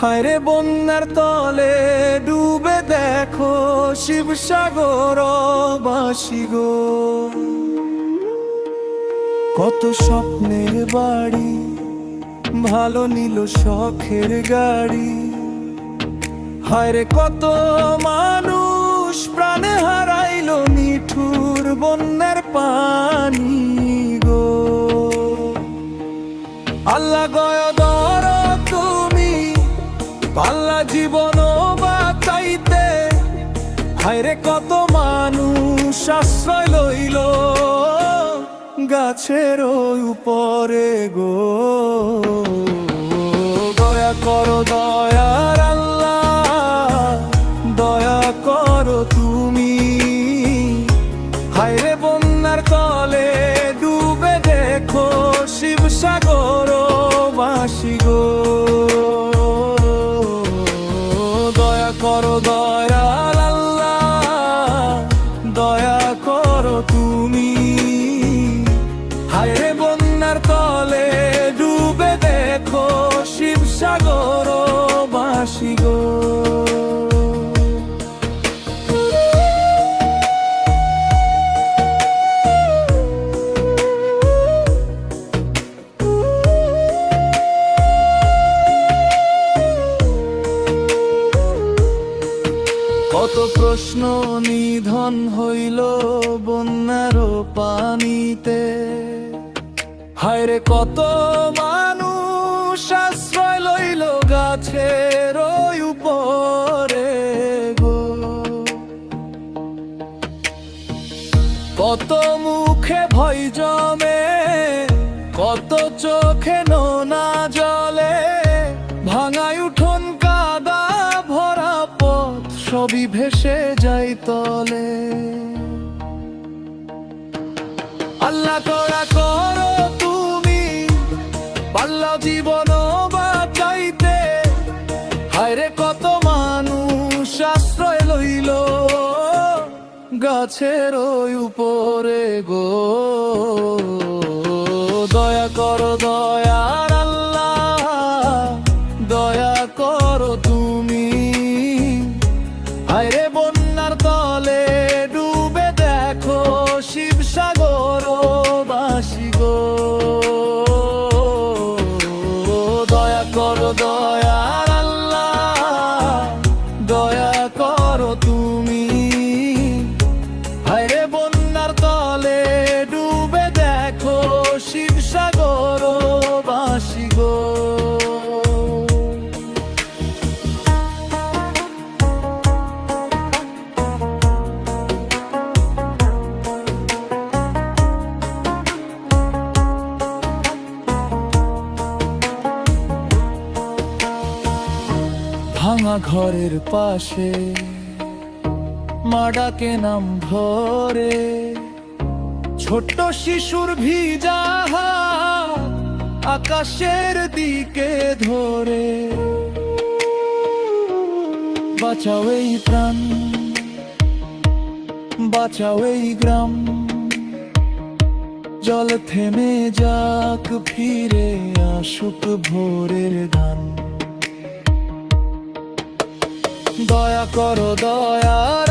হায়রে বন্যার তলে ডুবে দেখো শিবসাগর বাসী গো। কত স্বপ্নের বাড়ি, ভালো নিল শখের গাড়ি, হায়রে কত মানুষ প্রাণে হারাইলো নিঠুর বন্যার পানি গো। আল্লাহ গয়দর তুমি পাল্লা জীবন বাঁচাইতে, হায়রে কত মানুষ আশ্রয় লইল গাছের উপরে গো। দয়া করো দয়ার আল্লাহ, দয়া করো তুমি, হায়রে বন্যার তলে ডুবে দেখো শিবসাগর বাসী গো। দয়া করো দয়াল আল্লাহ, দয়া করো তুমি, হায়রে বন্যার তলে ডুবে দেখো শিবসাগর বাসী গো। কত প্রশ্ন নিধন হইল বন্যার পানিতে, হায়রে কত মানুষ আশ্রয় লইল গাছের উপরে গো। কত মুখে ভয় জমে, কত চোখে নোনা জলে, ভাঙায় উঠোন কাদা ভরা পথ সবই ভেসে যাই তলে। আল্লাহ দয়া করো তুমি পাল্লা জীবন বাঁচাইতে, হায়রে কত মানুষ আশ্রয় লইল গাছের উপরে গো। দয়া করো দয়ার আল্লাহ, দয়া করো তুমি, হায়রে বন্যার তলে ডুবে দেখো শিবসাগর বাসী গো। দয়া করো দয়ার আল্লাহ, দয়া করো তুমি, হায়রে বন্যার তলে ডুবে দেখো শিবসাগর বাসী গো। ভাঙা ঘরের পাশে মা ডাকে নাম ধরে, ছোট্ট শিশুর ভিজা হাত আকাশের দিকে ধরে। বাঁচাও এই প্রাণ, বাঁচাও এই গ্রাম, জল থেমে যাক ফিরে আসুক ভোরের ধান। দয়া করো দয়ার